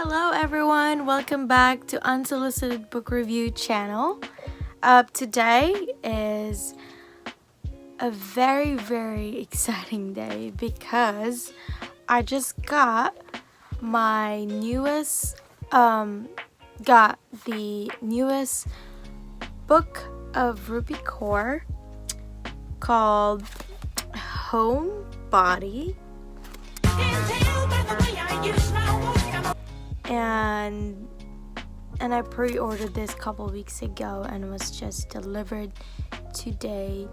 Hello everyone, welcome back to Unsolicited Book Review channel. Today is a very exciting day because I just got my newest got the newest book of Rupi Kaur called Homebody. And I pre-ordered this a couple weeks ago and it was just delivered today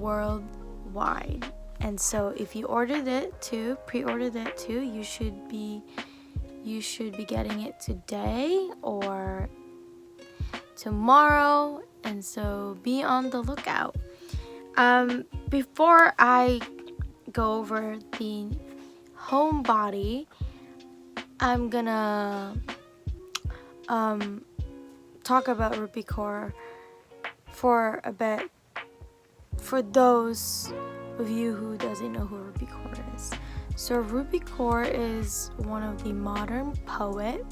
worldwide. And so if you pre-ordered it too, you should be getting it today or tomorrow, and so be on the lookout. Before I go over the Homebody, I'm gonna talk about Rupi Kaur for a bit, for those of you who doesn't know who Rupi Kaur is. So Rupi Kaur is one of the modern poet,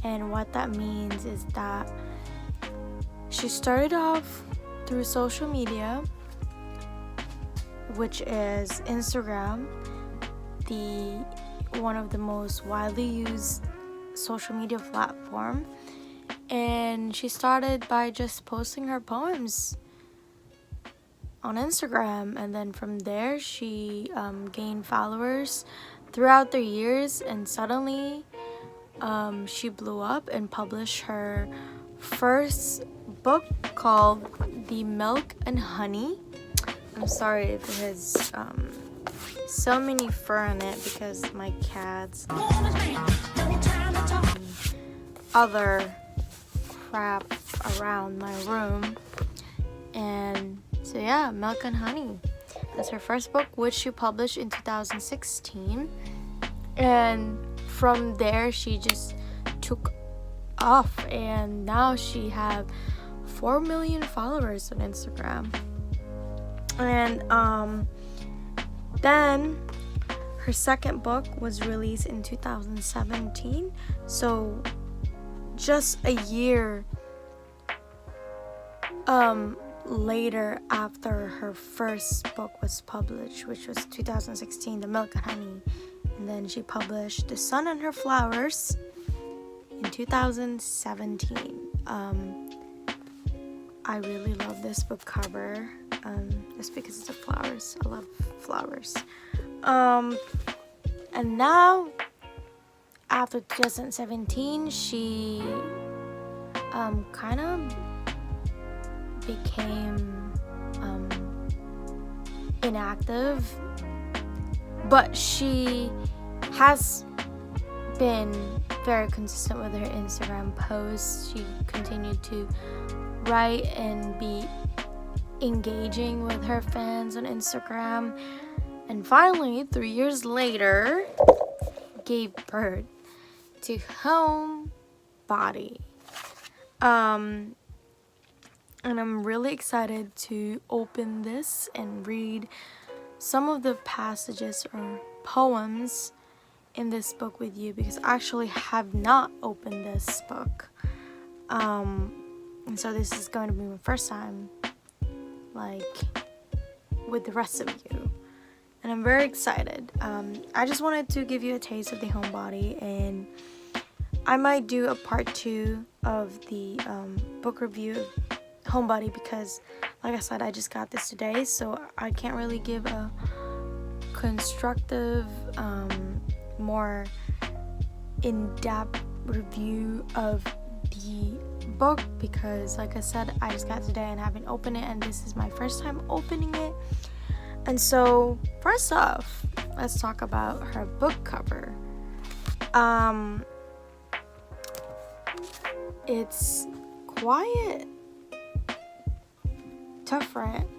and what that means is that she started off through social media, which is Instagram, one of the most widely used social media platform, and she started by just posting her poems on Instagram, and then from there she gained followers throughout the years, and suddenly she blew up and published her first book called The Milk and Honey. I'm sorry if it has so many fur on it because my cats other crap around my room. And so yeah, Milk and Honey, that's her first book, which she published in 2016, and from there she just took off, and now she have 4 million followers on Instagram. And then her second book was released in 2017, so just a year later after her first book was published, which was 2016, The Milk and Honey, and then she published The Sun and Her Flowers in 2017. I really love this book cover, just because it's the flowers. I love flowers. And now, after 2017, she kind of became inactive, but she has been very consistent with her Instagram posts. She continued to write and be engaging with her fans on Instagram, and finally 3 years later gave birth to Homebody. And I'm really excited to open this and read some of the passages or poems in this book with you, because I actually have not opened this book. And so this is going to be my first time, with the rest of you. And I'm very excited. I just wanted to give you a taste of the Homebody, and I might do a part 2 of the book review of Homebody, because like I said, I just got this today, so I can't really give a constructive, more in-depth review of the book, because like I said, I just got it today and I haven't opened it, and this is my first time opening it. And so first off, let's talk about her book cover. It's quite different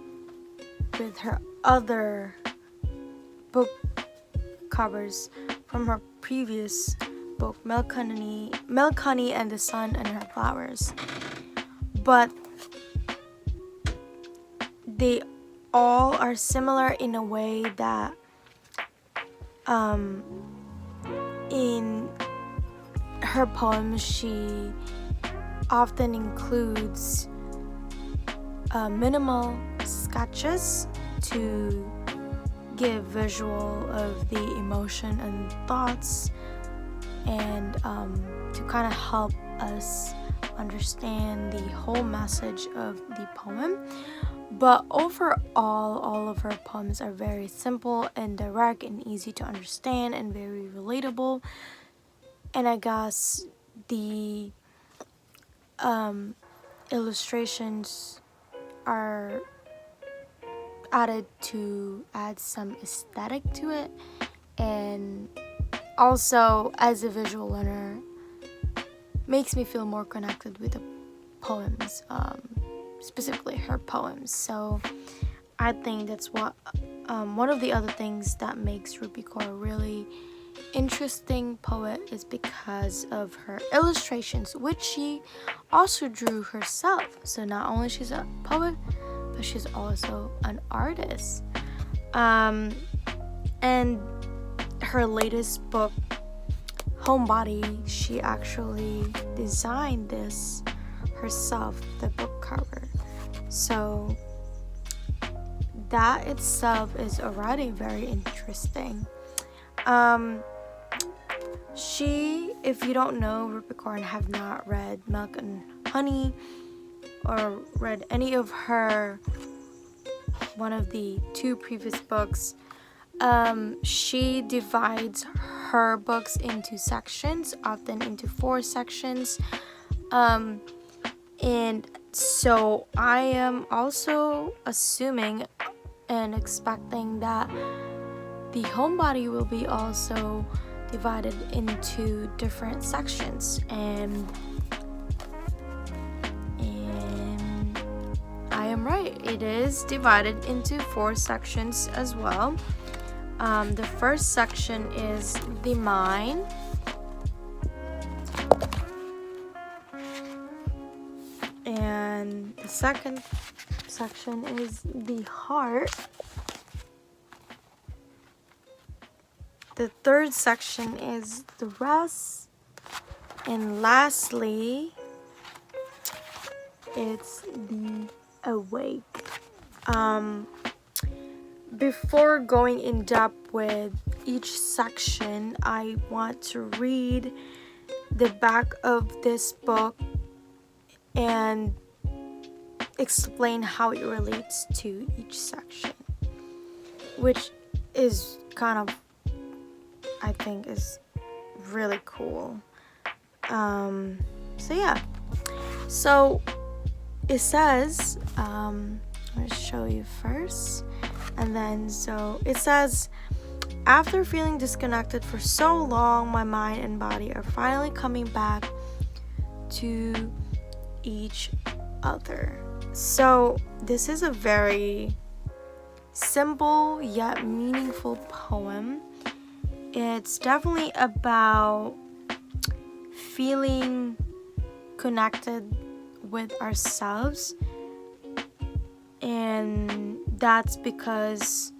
with her other book covers from her previous book, Milk, Honey, and the Sun and Her Flowers. But they all are similar in a way that in her poems, she often includes minimal sketches to give visual of the emotion and thoughts, and to kind of help us understand the whole message of the poem. But overall, all of her poems are very simple and direct and easy to understand and very relatable. And I guess the illustrations are added to add some aesthetic to it. And also, as a visual learner, makes me feel more connected with the poems, specifically her poems. So I think that's what one of the other things that makes Rupi Kaur a really interesting poet is because of her illustrations, which she also drew herself. So not only she's a poet, but she's also an artist. And her latest book, Homebody, she actually designed this herself, the book cover. So that itself is already very interesting. She, if you don't know Rupi Kaur and have not read Milk and Honey or read any of her one of the 2 previous books, she divides her books into sections, often into 4 sections. And so I am also assuming and expecting that the Homebody will be also divided into different sections, and I am right. It is divided into 4 sections as well. The first section is the mind. And the second section is the heart. The third section is the rest. And lastly, it's the awake. Before going in depth with each section, I want to read the back of this book and explain how it relates to each section, which is kind of, I think, is really cool. So yeah, so it says, I'm going to show you first, and then so it says, after feeling disconnected for so long, my mind and body are finally coming back to each other. So this is a very simple yet meaningful poem. It's definitely about feeling connected with ourselves, and that's because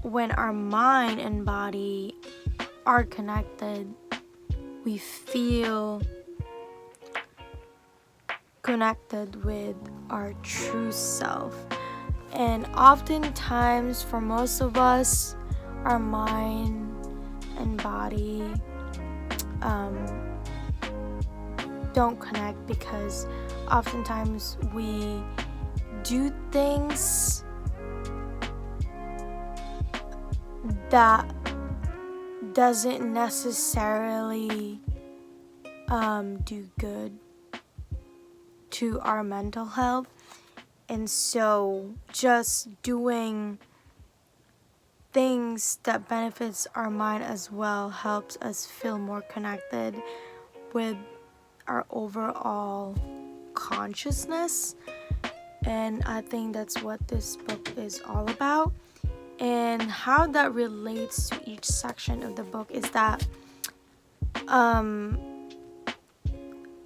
when our mind and body are connected, we feel connected with our true self. And oftentimes, for most of us, our mind and body don't connect because oftentimes we do things that doesn't necessarily do good to our mental health. And so just doing things that benefits our mind as well helps us feel more connected with our overall consciousness. And I think that's what this book is all about. And how that relates to each section of the book is that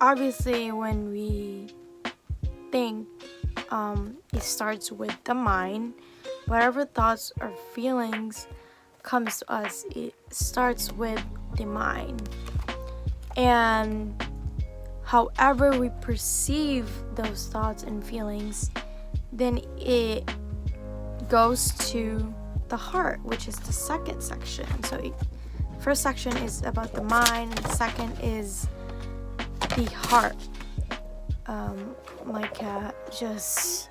obviously when we think, it starts with the mind. Whatever thoughts or feelings comes to us, it starts with the mind. And however we perceive those thoughts and feelings, then it goes to the heart, which is the second section. So first section is about the mind, and the second is the heart. My cat just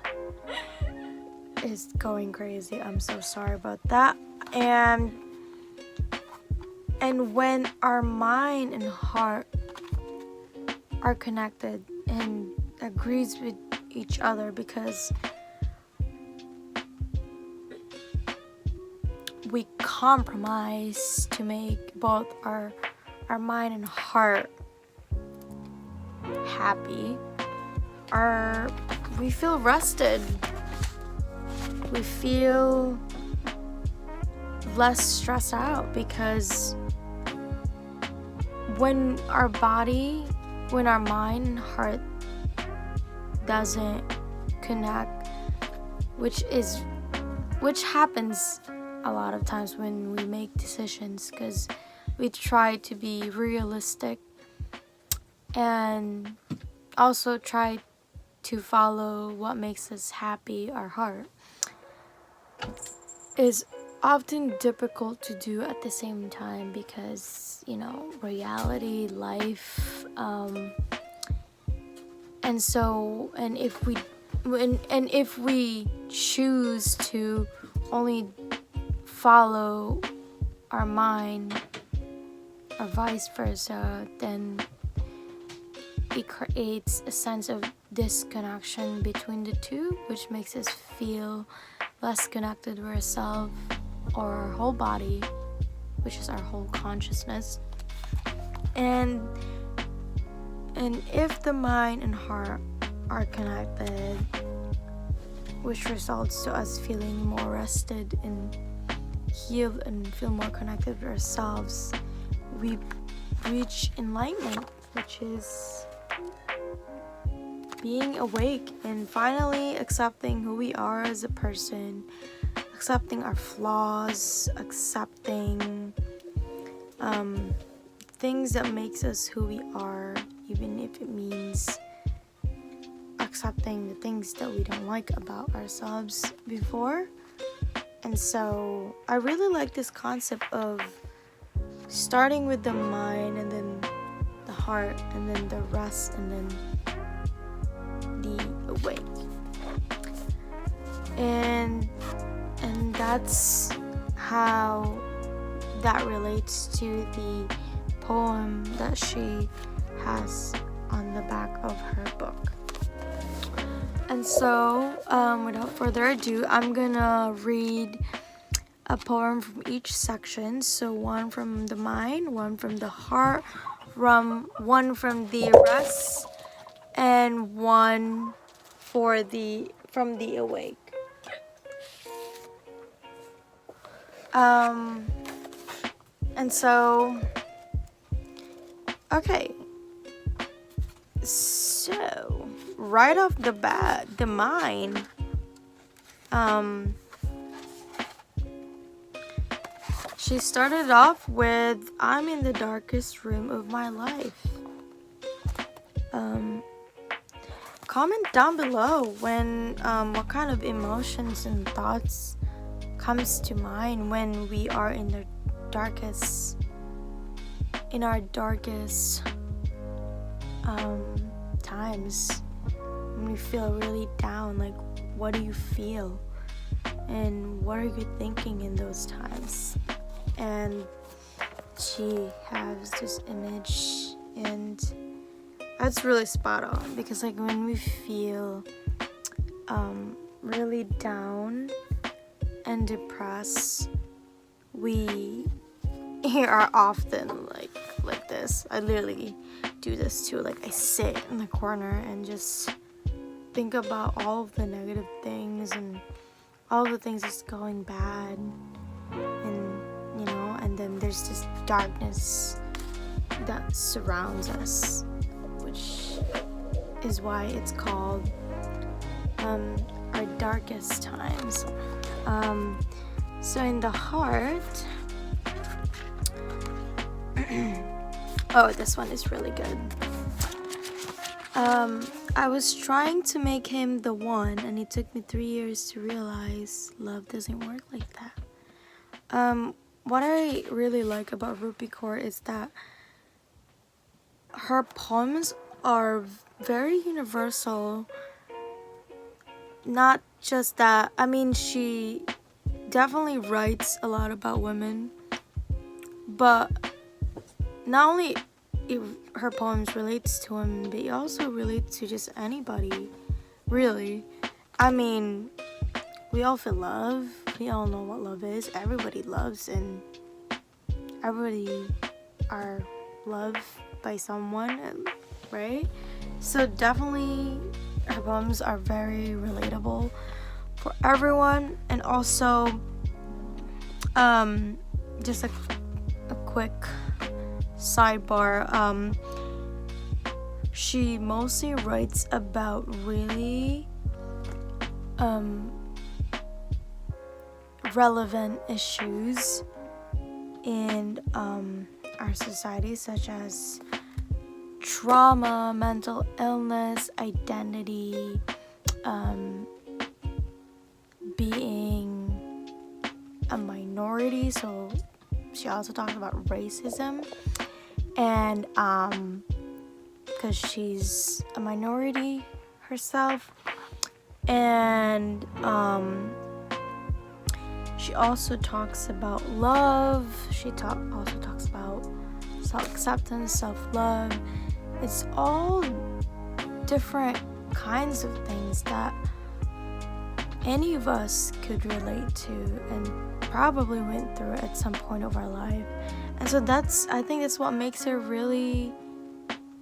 is going crazy. I'm so sorry about that. And when our mind and heart are connected and agrees with each other, because we compromise to make both our mind and heart happy, we feel rested. We feel less stressed out, because when our mind and heart doesn't connect, which happens a lot of times when we make decisions, because we try to be realistic and also try to follow what makes us happy. Our heart is often difficult to do at the same time, because reality, life, and if we choose to only follow our mind or vice versa, then it creates a sense of disconnection between the two, which makes us feel less connected with ourselves or our whole body, which is our whole consciousness. And if the mind and heart are connected, which results to us feeling more rested and healed and feel more connected with ourselves, we reach enlightenment, which is being awake and finally accepting who we are as a person, accepting our flaws, accepting things that makes us who we are, even if it means accepting the things that we don't like about ourselves before. And so I really like this concept of starting with the mind, and then the heart, and then the rest, and then the awake. And that's how that relates to the poem that she has on the back of her book. And so, without further ado, I'm gonna read a poem from each section. So one from the mind, one from the heart, one from the rest, and one from the awake. And so, okay. So, right off the bat, the mind, she started off with, "I'm in the darkest room of my life." Comment down below when what kind of emotions and thoughts comes to mind when we are in our darkest times, when we feel really down. Like, what do you feel and what are you thinking in those times? And she has this image, and that's really spot on, because like when we feel really down and depressed, we are often like this. I literally do this too. Like, I sit in the corner and just think about all of the negative things and all the things that's going bad, and then there's this darkness that surrounds us, which is why it's called our darkest times. So in the heart, Oh, this one is really good. I was trying to make him the one, and it took me 3 years to realize love doesn't work like that. What I really like about Rupi Kaur is that her poems are very universal. Not just that, I mean, she definitely writes a lot about women, but not only her poems relates to women, but it also relates to just anybody, really. I mean, we all feel love. We all know what love is. Everybody loves, and everybody are loved by someone, right? So definitely her poems are very relatable for everyone. And also just a quick sidebar, she mostly writes about really relevant issues in our society, such as trauma, mental illness, identity, being a minority. So she also talks about racism, and because she's a minority herself, and she also talks about love. She also talks about self-acceptance, self-love. It's all different kinds of things that any of us could relate to and probably went through at some point of our life. And so I think that's what makes her really,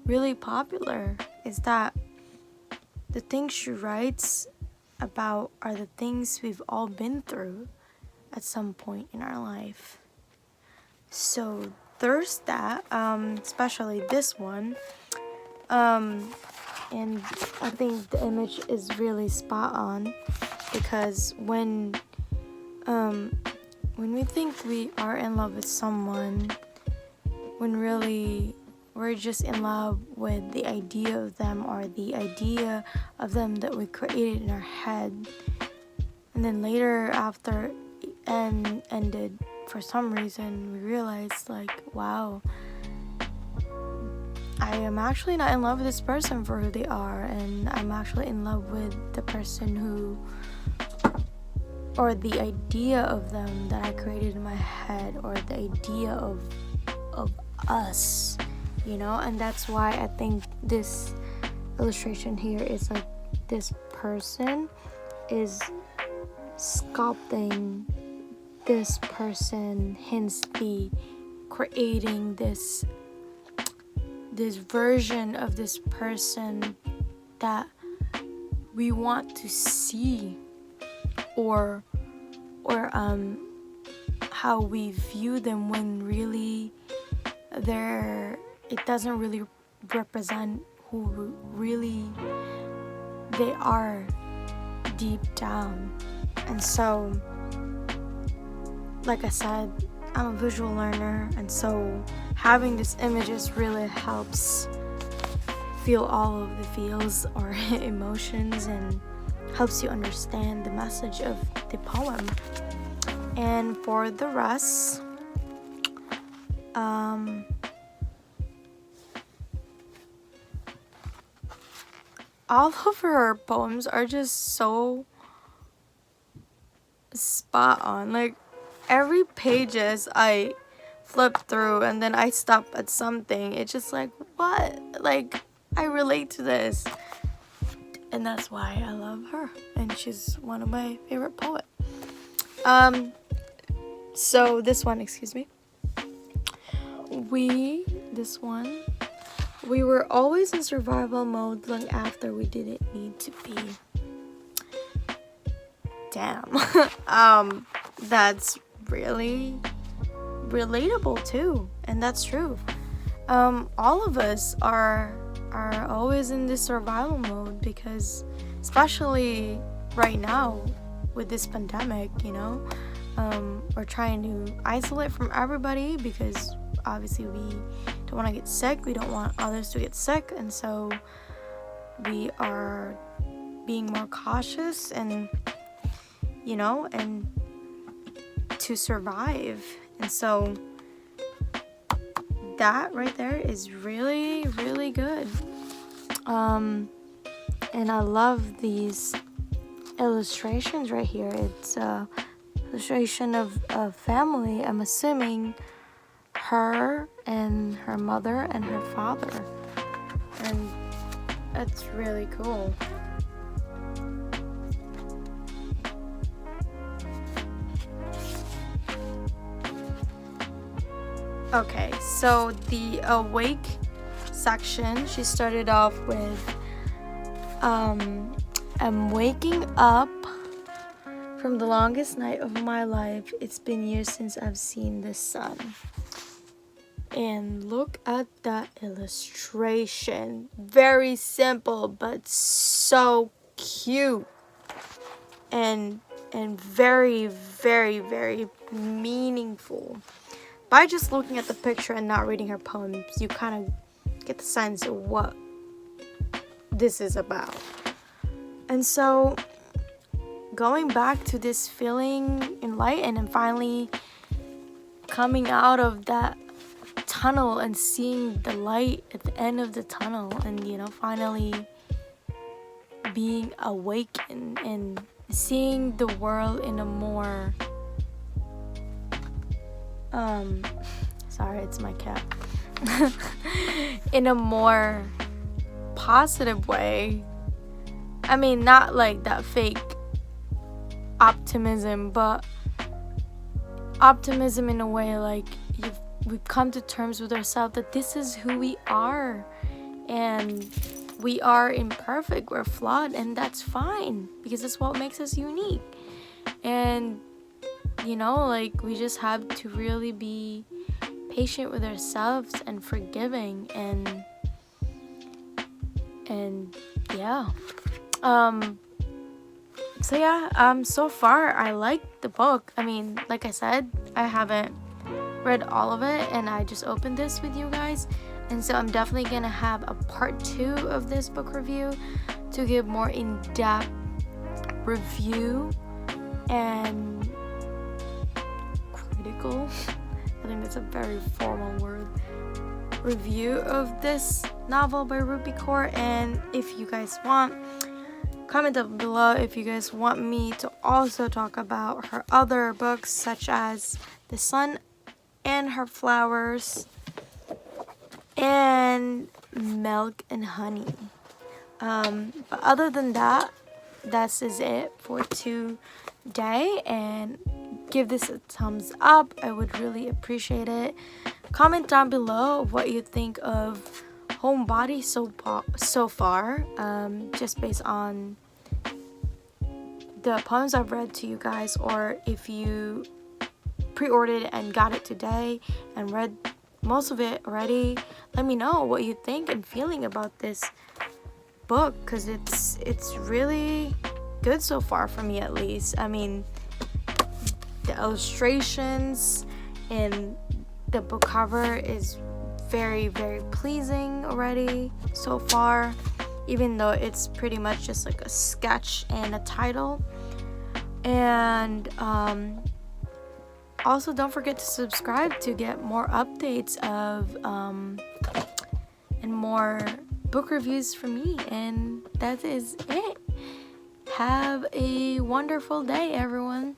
really popular, is that the things she writes about are the things we've all been through at some point in our life. So there's that, especially this one. And I think the image is really spot on, because when we think we are in love with someone, when really we're just in love with the idea of them, or the idea of them that we created in our head, and then later after it ended, for some reason we realized, like, wow, I am actually not in love with this person for who they are, and I'm actually in love with the person who, or the idea of them that I created in my head, or the idea of us, and that's why I think this illustration here is like this person is sculpting this person, hence the creating this version of this person that we want to see, or how we view them, when really it doesn't really represent who really they are deep down. And so, like I said, I'm a visual learner, and so having these images really helps feel all of the feels or emotions, and helps you understand the message of the poem. And for the rest, all of her poems are just so spot on. Like, every pages I flip through and then I stop at something, it's just like, what? Like, I relate to this. And that's why I love her, and she's one of my favorite poets. So this one, we were always in survival mode long after we didn't need to be. Damn. That's really relatable too, and that's true. All of us are always in this survival mode, because especially right now with this pandemic, we're trying to isolate from everybody, because obviously we don't want to get sick. We don't want others to get sick, and so we are being more cautious and and to survive. And so that right there is really, really good. And I love these illustrations right here. It's a illustration of a family. I'm assuming her and her mother and her father, and that's really cool. Okay, so the awake section, she started off with I'm waking up from the longest night of my life. It's been years since I've seen the sun. And look at that illustration. Very simple, but so cute. And very, very, very meaningful. By just looking at the picture and not reading her poems, you kind of get the sense of what this is about. And so, going back to this feeling enlightened and finally coming out of that tunnel and seeing the light at the end of the tunnel, and finally being awakened and seeing the world in a more sorry, it's my cat. In a more positive way. I mean, not like that fake optimism, but optimism in a way like we've come to terms with ourselves that this is who we are, and we are imperfect, we're flawed, and that's fine because that's what makes us unique. And like we just have to really be patient with ourselves and forgiving and yeah. So far I like the book. I mean, like I said, I haven't read all of it, and I just opened this with you guys, and so I'm definitely gonna have a part 2 of this book review to give more in-depth review and critical, I think that's a very formal word, review of this novel by Rupi Kaur. And if you guys want, comment down below if you guys want me to also talk about her other books, such as The Sun and Her Flowers and Milk and Honey. But other than that, this is it for today, and give this a thumbs up. I would really appreciate it. Comment down below what you think of Homebody so far, just based on the poems I've read to you guys, or if you pre-ordered and got it today and read most of it already. Let me know what you think and feeling about this book, because it's really good so far for me, at least. I mean, the illustrations and the book cover is very, very pleasing already so far, even though it's pretty much just like a sketch and a title. And also don't forget to subscribe to get more updates of and more book reviews from me. And that is it. Have a wonderful day, everyone.